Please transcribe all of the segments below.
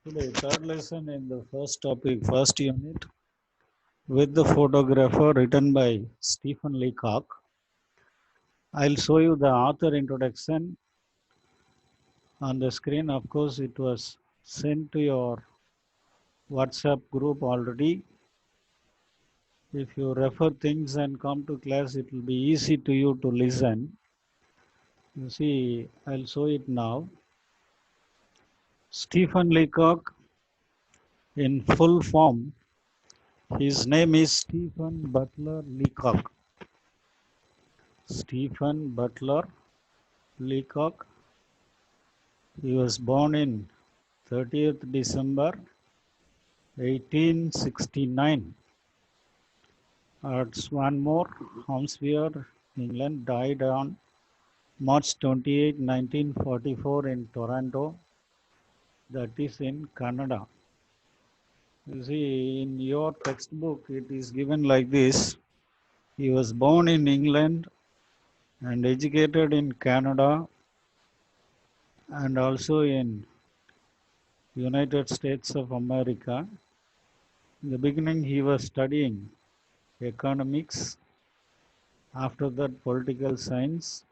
Today, third lesson in the first topic, first unit, with the photographer written by Stephen Leacock. I'll show you the author introduction on the screen. Of course, it was sent to your WhatsApp group already. If you refer things and come to class, it will be easy to you to listen. You see, I'll show it now. Stephen Leacock in full form. His name is Stephen Butler Leacock. Stephen Butler Leacock. He was born in 30th December 1869 at Swanmore, Hampshire, England. Died on March 28, 1944 in Toronto, that is in Canada. You see, in your textbook, it is given like this. He was born in England and educated in Canada and also in United States of America. In the beginning, he was studying economics, after that political science,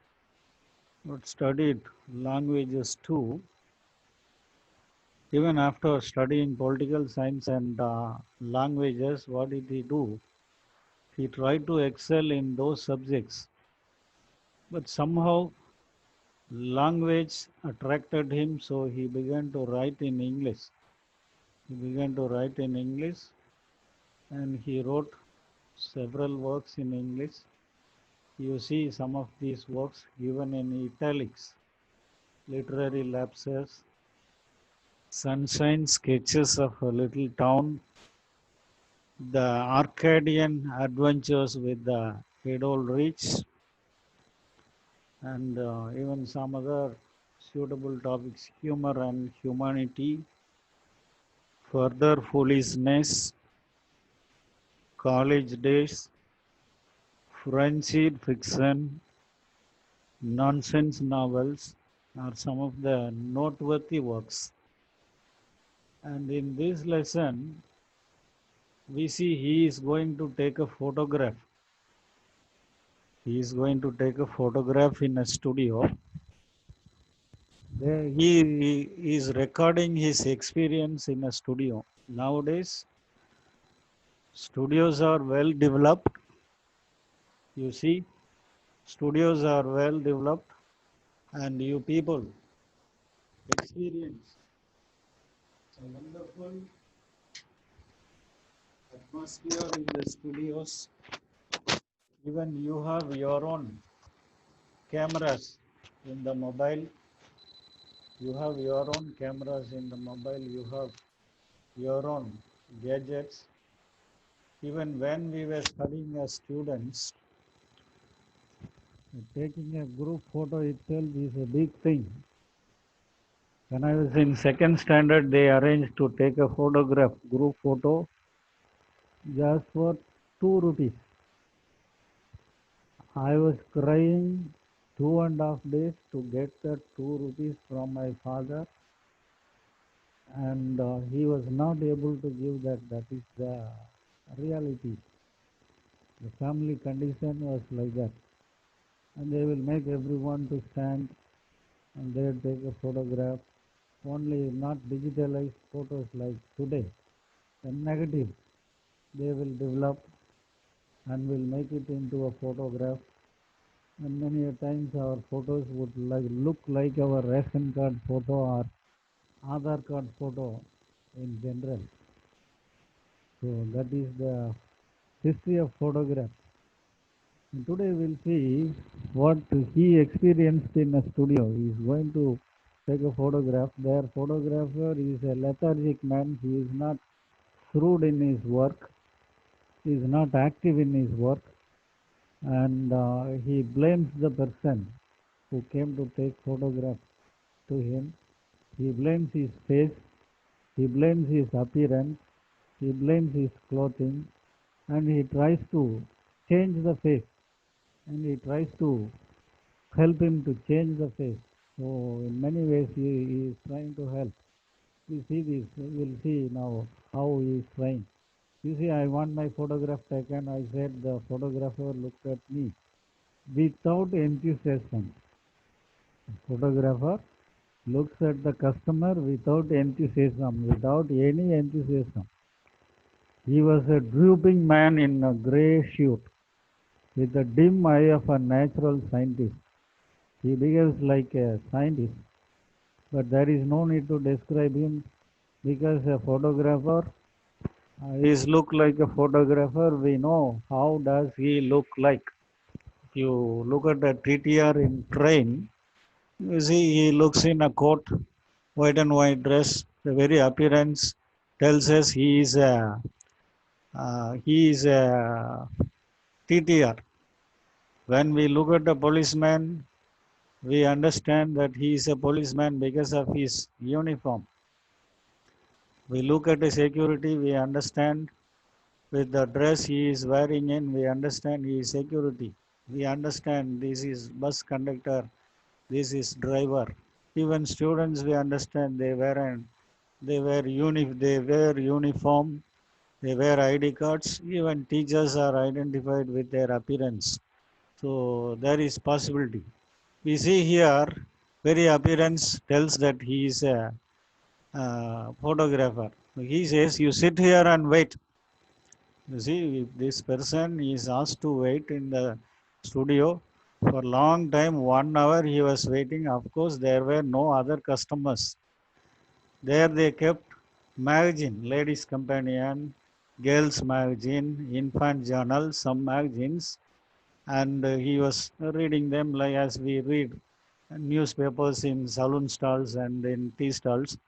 but studied languages too. Even after studying political science and languages, what did he do? He tried to excel in those subjects, but somehow language attracted him, so he began to write in English. He began to write in English and he wrote several works in English. You see some of these works given in italics: Literary Lapses, Sunshine, Sketches of a Little Town, The Arcadian Adventures with the Hedold-Rich, and even some other suitable topics: Humor and Humanity, Further Foolishness, College Days, French fiction, nonsense novels are some of the noteworthy works. And in this lesson, we see he is going to take a photograph. He is going to take a photograph in a studio. There he is recording his experience in a studio. Nowadays, studios are well developed. You see, studios are well developed, and you people experience a wonderful atmosphere in the studios. Even you have your own cameras in the mobile. You have your own cameras in the mobile. You have your own gadgets. Even when we were studying as students, taking a group photo itself is a big thing. When I was in second standard, they arranged to take a photograph, group photo, just for 2 rupees. I was crying 2.5 days to get that 2 rupees from my father, and he was not able to give that. That is the reality. The family condition was like that, and they will make everyone to stand and they take a photograph. Only not digitalized photos like today. The negative, they will develop and will make it into a photograph. And many a times our photos would look like our ration card photo or Aadhaar card photo in general. So that is the history of photograph. And today we'll see what he experienced in a studio. He is going to take a photograph. Their photographer is a lethargic man. He is not shrewd in his work. He is not active in his work. And he blames the person who came to take photograph to him. He blames his face. He blames his appearance. He blames his clothing. And he tries to change the face. And he tries to help him to change the face. So in many ways he is trying to help. We see this, we'll see now how he is trying. You see, I want my photograph taken. I said the photographer looked at me without enthusiasm. Photographer looks at the customer without enthusiasm, without any enthusiasm. He was a drooping man in a grey suit, with the dim eye of a natural scientist. He behaves like a scientist, but there is no need to describe him because a photographer is look like a photographer. We know how does he look like. If you look at the TTR in train, you see he looks in a coat, white and white dress. The very appearance tells us he is a TTR. When we look at the policeman, we understand that he is a policeman because of his uniform. We look at the security, we understand with the dress he is wearing in, we understand he is security. We understand this is bus conductor, this is driver. Even students we understand they wear uniform, they wear ID cards. Even teachers are identified with their appearance. So there is possibility. We see here very appearance tells that he is a photographer. He says, you sit here and wait. You see, if this person is asked to wait in the studio for a long time, 1 hour he was waiting. Of course, there were no other customers. There they kept magazine, Ladies Companion, Girls Magazine, Infant Journal, some magazines, and he was reading them like as we read newspapers in saloon stalls and in tea stalls.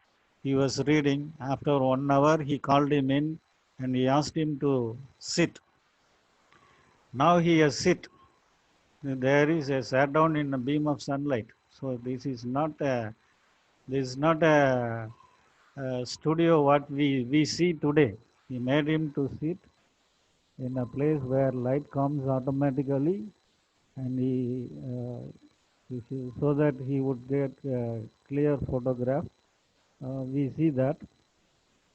He was reading. After 1 hour, he called him in and he asked him to sit. Now he has sit. There is a sat down in a beam of sunlight. So this is not a studio what we see today. He made him to sit in a place where light comes automatically, and so that he would get a clear photograph. We see that,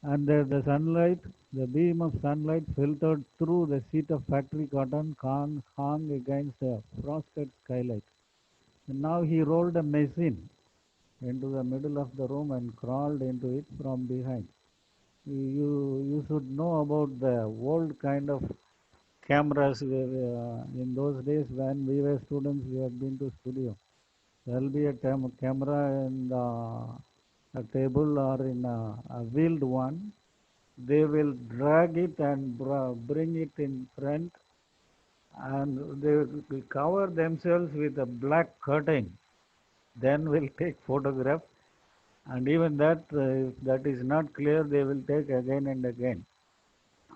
and the sunlight, the beam of sunlight filtered through the sheet of factory cotton hung against the frosted skylight. And now he rolled a machine into the middle of the room and crawled into it from behind. You should know about the old kind of cameras. In those days when we were students, we had been to studio. There will be a camera in a table or in a wheeled one. They will drag it and bring it in front, and they will cover themselves with a black curtain. Then we'll take photograph, and even that, if that is not clear, they will take again and again.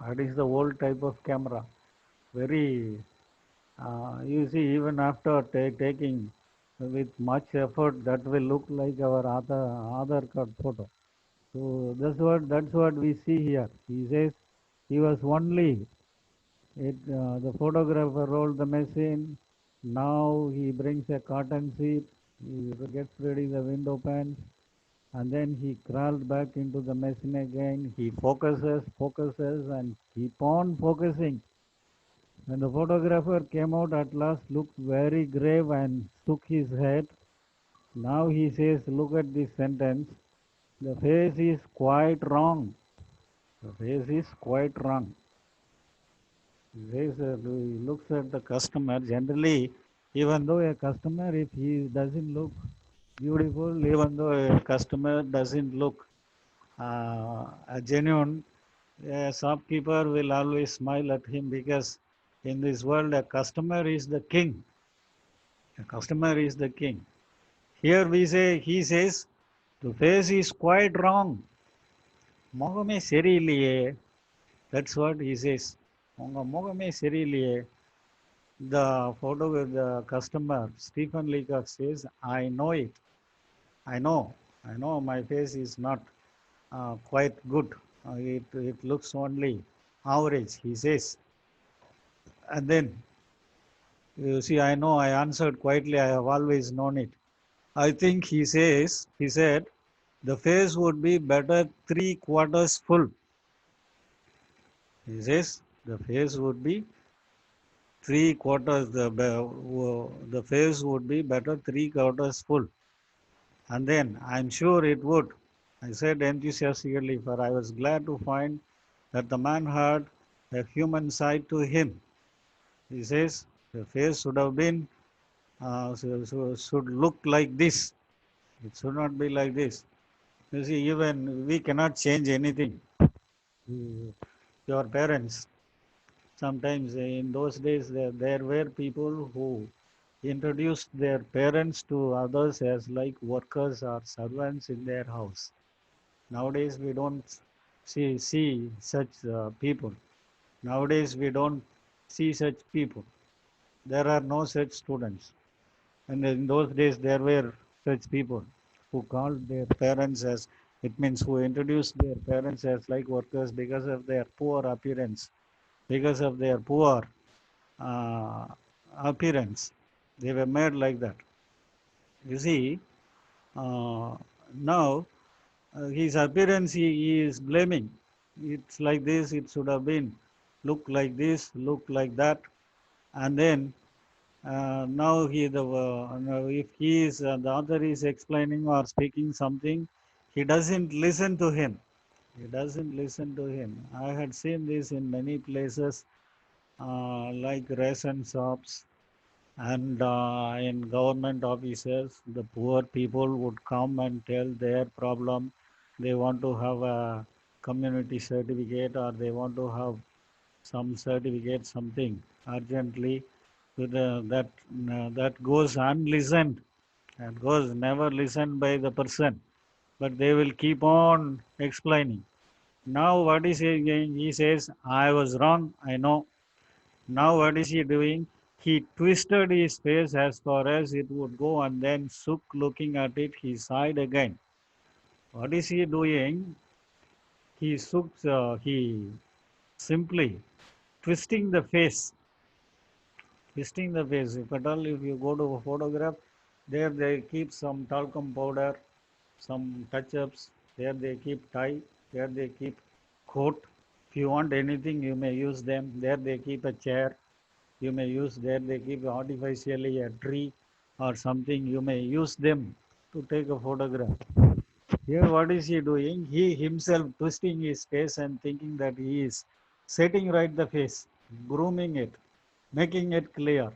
That is the old type of camera. Very, you see, even after taking with much effort, that will look like our Aadhaar card photo. So that's what we see here. He says he was only the photographer rolled the machine. Now he brings a cotton sheet. He gets ready the window pans, and then he crawled back into the machine again. He focuses, and keep on focusing. When the photographer came out at last, looked very grave and shook his head. Now he says, look at this sentence. The face is quite wrong. The face is quite wrong. He says, he looks at the customer. Generally, even though a customer, if he doesn't look beautiful, even though a customer doesn't look a genuine, a shopkeeper will always smile at him because in this world, a customer is the king. A customer is the king. Here he says, the face is quite wrong. முகமே சரியில்லையே. That's what he says. உங்க முகமே சரியில்லையே. The customer, Stephen Leacock says, I know it. I know my face is not quite good. It looks only average, he says. And then, you see, I know I answered quietly, I have always known it. I think he said, the face would be better 3/4 full. He says the face would be 3/4, the face would be better 3/4 full. And then I'm sure it would. I said enthusiastically, for I was glad to find that the man had a human side to him. He says the face should have been, should look like this. It should not be like this. You see, even we cannot change anything. Your parents, sometimes in those days, there were people who introduced their parents to others as like workers or servants in their house. Nowadays, we don't see such people. Nowadays, we don't see such people. There are no such students. And in those days, there were such people who called their parents as, it means who introduced their parents as like workers because of their poor appearance, because of their poor uh, appearance. They were made like that. You see, uh, now his appearance he is blaming. It's like this, it should have been. Look like this, look like that. And then now now if he is, the author is explaining or speaking something, he doesn't listen to him. He doesn't listen to him. I had seen this in many places, like ration shops and in government offices. The poor people would come and tell their problem. They want to have a community certificate, or they want to have some certificate, something urgently. That goes unlistened, and goes never listened by the person, but they will keep on explaining. Now what is he saying? He says, I was wrong, I know. Now what is he doing? He twisted his face as far as it would go, and then Suk, looking at it, he sighed again. What is he doing? He simply twisting the face. Twisting the face. If at all, if you go to a photograph, there they keep some talcum powder, some touch-ups. There they keep tie. There they keep coat. If you want anything, you may use them. There they keep a chair. You may use, there they keep artificially a tree or something. You may use them to take a photograph. Here what is he doing? He himself twisting his face and thinking that he is setting right the face, grooming it, making it clear.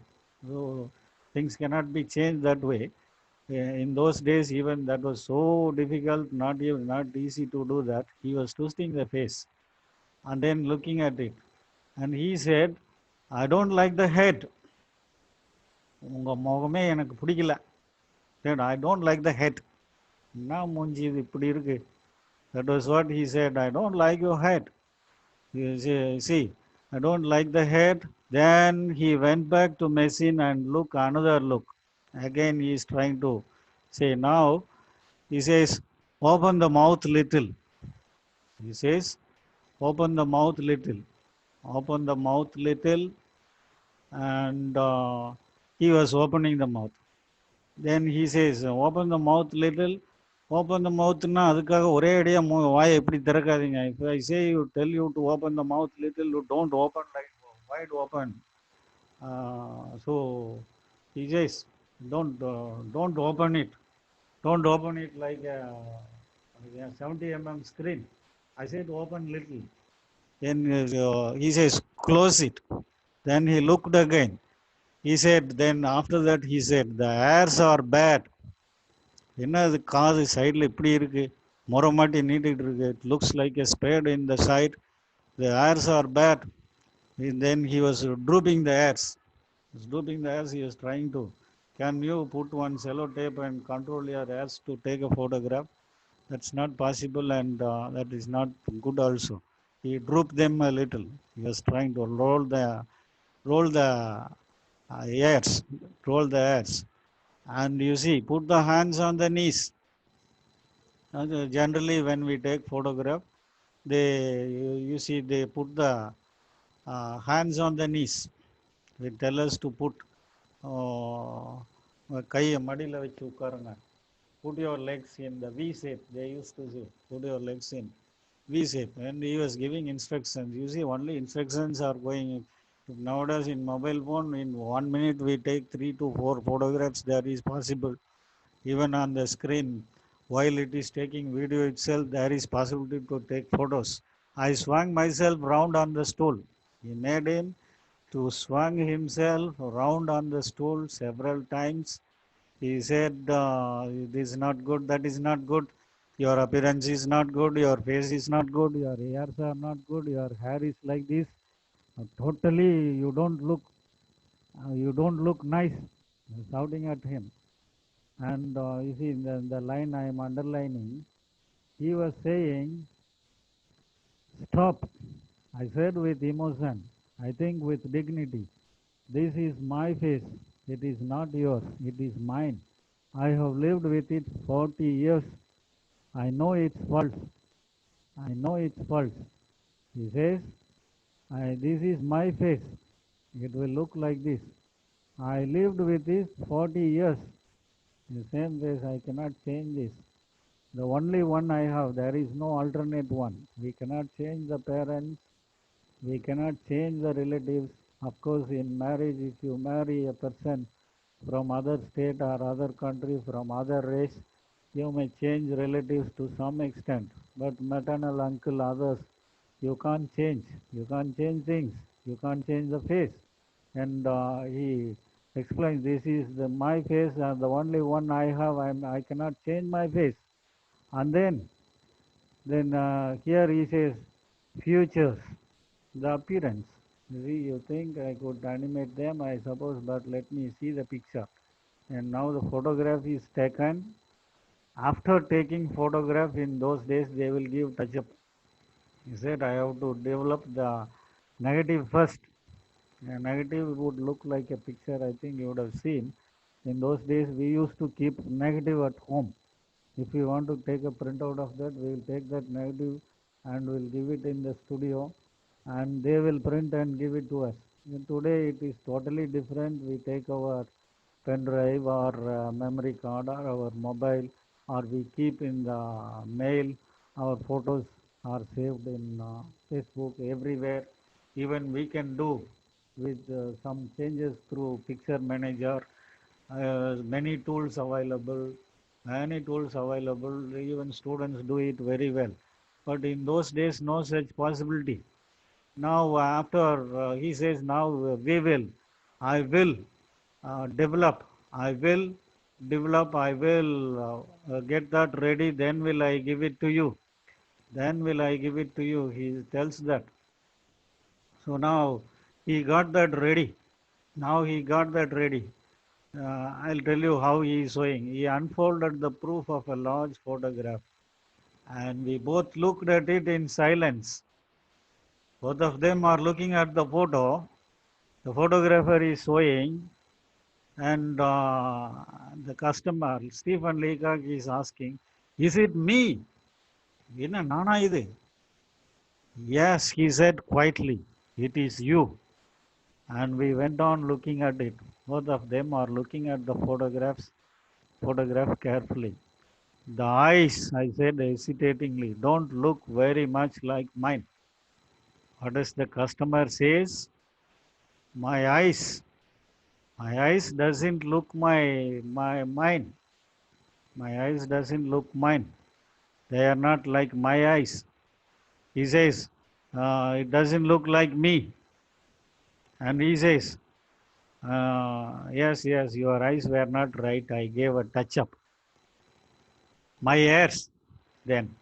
So things cannot be changed that way. In those days, even that was so difficult, not easy to do that. He was twisting the face and then looking at it. And he said, I don't like the head. உங்க முகமே எனக்கு பிடிக்கல. Said, I don't like the head. நான் மூஞ்சி இது இப்படி இருக்கு. That was what he said. I don't like your head. You see, I don't like the head. Then he went back to machine and look another look. Again he is trying to say, now he says, open the mouth little. He says, open the mouth little. Open the mouth little. And he was opening the mouth. Then he says, open the mouth little. Open the mouthனா அதுக்காக ஒரே அடியா வாயை எப்படி திறக்காதீங்க. If I say you tell you to open the mouth little, you don't open like wide open. So he says, don't open it. Don't open it like a 70 mm screen. I said open little. Then he says, close it. Then he looked again. He said, then after that he said, the hairs are bad. என்ன அது காது சைடில் இப்படி இருக்கு, முறை மாட்டி நீட்டிகிட்டு இருக்கு. It looks like a spade in the side. The hairs are bad. And then he was drooping the hairs. He was drooping the hairs. He was trying to, can you put one cello tape and control your hairs to take a photograph? That's not possible, and that is not good also. He drooped them a little. He was trying to roll the hairs, roll the hairs. And you see, put the hands on the knees. Generally, when we take photograph, you see they put the hands on the knees. They tell us to put கையை மடியில் வச்சு உட்காருங்க. put your legs in the V shape. They used to say, put your legs in V shape. And he was giving instructions. You see, only instructions are going. Nowadays, in mobile phone, in 1 minute, we take 3 to 4 photographs. That is possible. Even on the screen, while it is taking video itself, there is possibility to take photos. I swung myself round on the stool. He made him to swung himself round on the stool several times. He said, this is not good, that is not good, your appearance is not good, your face is not good, your ears are not good, your hair is like this. Totally, you don't look nice, shouting at him. And you see, the line I am underlining, he was saying, stop. I said with emotion, I think with dignity. This is my face. It is not yours. It is mine. I have lived with it 40 years. I know its faults. I know its faults. He says, this is my face. It will look like this. I lived with this 40 years. The same face, I cannot change this. The only one I have, there is no alternate one. We cannot change the parents. We cannot change the relatives. Of course, in marriage, if you marry a person from other state or other country, from other race, you may change relatives to some extent. But maternal uncle, others, you can't change. You can't change things. You can't change the face. And he explains, this is my face, the only one I have. I cannot change my face. And then here he says, futures, the appearance. You see, you think I could animate them, I suppose, but let me see the picture. And now the photograph is taken. After taking photograph, in those days they will give touch up. He said, I have to develop the negative first. A negative would look like a picture, I think you would have seen. In those days we used to keep negative at home. If we want to take a printout of that, we will take that negative and we'll give it in the studio and they will print and give it to us. And today it is totally different. We take our pen drive or memory card or our mobile, or we keep in the mail. Our photos are saved in Facebook everywhere. Even we can do with some changes through picture manager. Many tools available, even students do it very well. But in those days, no such possibility. Now, after he says, now I will develop, I will I will get that ready, then will I give it to you. Then will I give it to you. He tells that. So now he got that ready. Now he got that ready. I'll tell you how he is showing. He unfolded the proof of a large photograph and we both looked at it in silence. Both of them are looking at the photo. The photographer is showing and the customer, Stephen Leacock, is asking, is it me? Nana idu? Yes, he said quietly, it is you. And we went on looking at it. Both of them are looking at the photograph carefully. The eyes, I said hesitatingly, don't look very much like mine. What does the customer says? My eyes. My eyes doesn't look mine. My eyes doesn't look mine. They are not like my eyes. He says, it doesn't look like me. And he says, yes, your eyes were not right. I gave a touch up. My ears, then.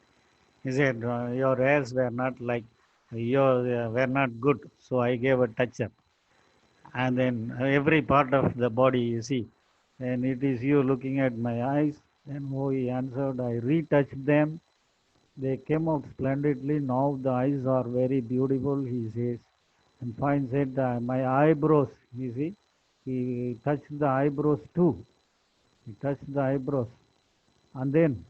He said, your ears were not like, were not good. So I gave a touch up. And then every part of the body, you see. And it is you looking at my eyes. Then he answered, I retouched them. They came out splendidly. Now the eyes are very beautiful, he says. And Fine said, my eyebrows, you see. He touched the eyebrows too. He touched the eyebrows. And then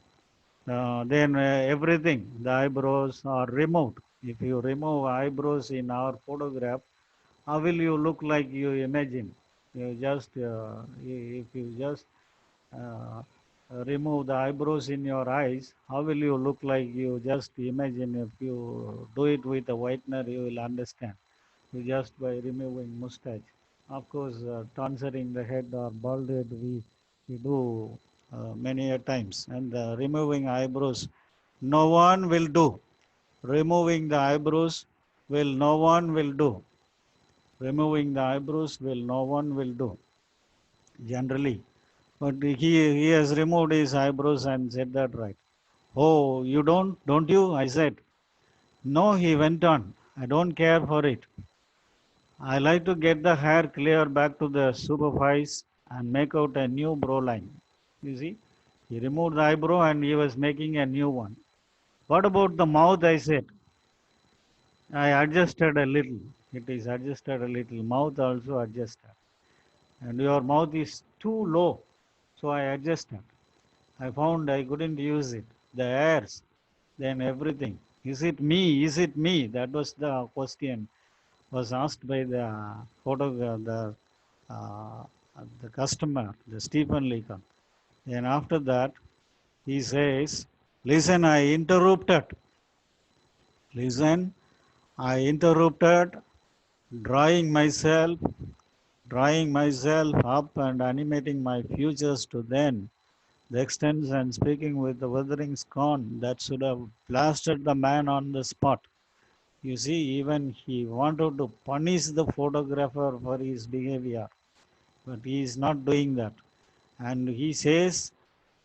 everything, the eyebrows are removed. If you remove eyebrows in our photograph, how will you look like you imagine? If you just remove the eyebrows in your eyes, how will you look like? You just imagine if you do it with a whitener, you will understand. You just by removing mustache. Of course, tonsering the head or bald head, we do many a times. And removing eyebrows, no one will do. Removing the eyebrows no one will do. Removing the eyebrows no one will do, generally. But he has removed his eyebrows and said that right. Oh, you don't you? I said. No, he went on. I don't care for it. I like to get the hair clear back to the supervise and make out a new brow line. You see, he removed the eyebrow and he was making a new one. What about the mouth? I said. I adjusted a little. It is adjusted a little. Mouth also adjusted. And your mouth is too low. So I adjusted. I found I couldn't use it. The hairs, then everything. Is it me? Is it me? That was the question was asked by the uh, the customer, the Stephen Leaker. Then after that, he says, "Listen, I interrupted. Listen, I interrupted, drawing myself, drawing myself up and animating my futures to then." The extents and speaking with the withering scorn that should have blasted the man on the spot. You see, even he wanted to punish the photographer for his behavior, but he is not doing that. And he says,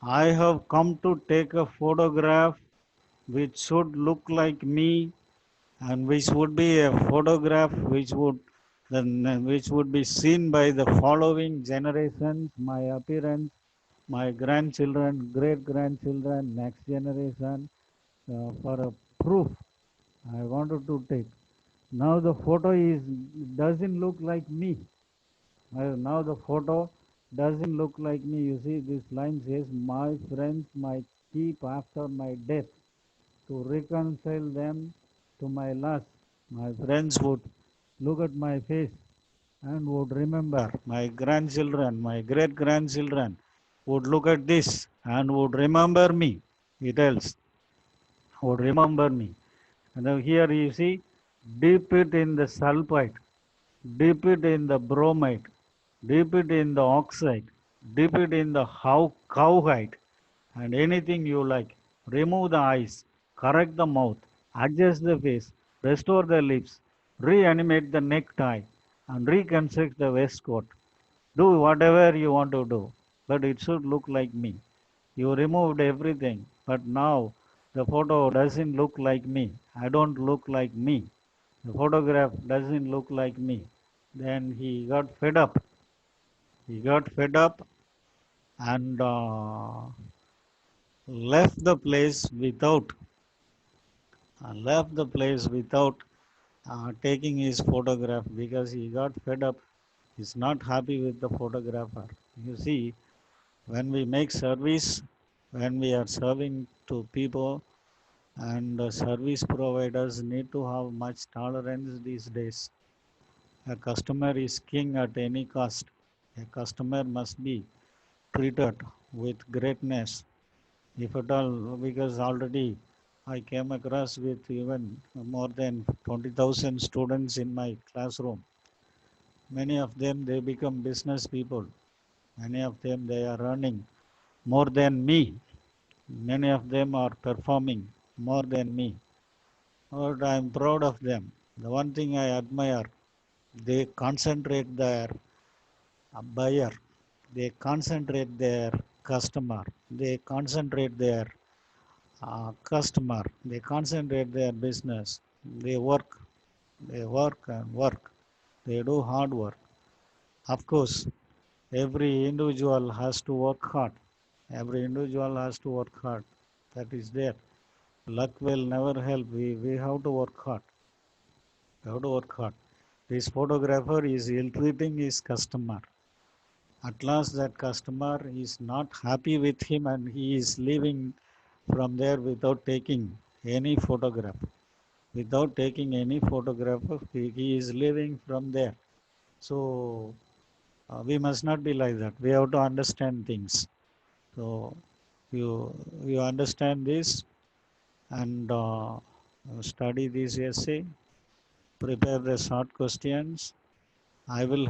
I have come to take a photograph which should look like me and which would be a photograph which would be seen by the following generations, my appearance, my grandchildren, great grandchildren, next generation, for a proof I wanted to take. Now the photo is doesn't look like me. Now the photo doesn't look like me. You see, this line says, "My friends might keep after my death to reconcile them to my loss." My friends would look at my face and would remember. My grandchildren, my great grandchildren would look at this and would remember me. He tells, would remember me. And now here you see, dip it in the sulfite, dip it in the bromide, dip it in the oxide, dip it in the cowhide, and anything you like. Remove the eyes, correct the mouth, adjust the face, restore the lips, reanimate the necktie, and reconstruct the waistcoat. Do whatever you want to do, but it should look like me. You removed everything, but now the photo doesn't look like me. I don't look like me. The photograph doesn't look like me. Then he got fed up. He got fed up and left the place without taking his photograph because he got fed up. He's not happy with the photographer. You see, when we make service, when we are serving to people, and service providers need to have much tolerance these days. A customer is king at any cost. A customer must be treated with greatness. If at all, because already I came across with even more than 20,000 students in my classroom. Many of them, they become business people. Many of them, they are earning more than me. Many of them are performing more than me. But I am proud of them. The one thing I admire, they concentrate their buyer, they concentrate their customer, they concentrate their customer, they concentrate their business, they work and work, they do hard work. Of course, every individual has to work hard. Every individual has to work hard. That is there. Luck will never help. We have to work hard. We have to work hard. This photographer is ill-treating his customer. At last that customer is not happy with him and he is leaving from there without taking any photograph. Without taking any photograph, he is leaving from there. So we must not be like that. We have to understand things. So you understand this and study this essay, prepare the short questions. I will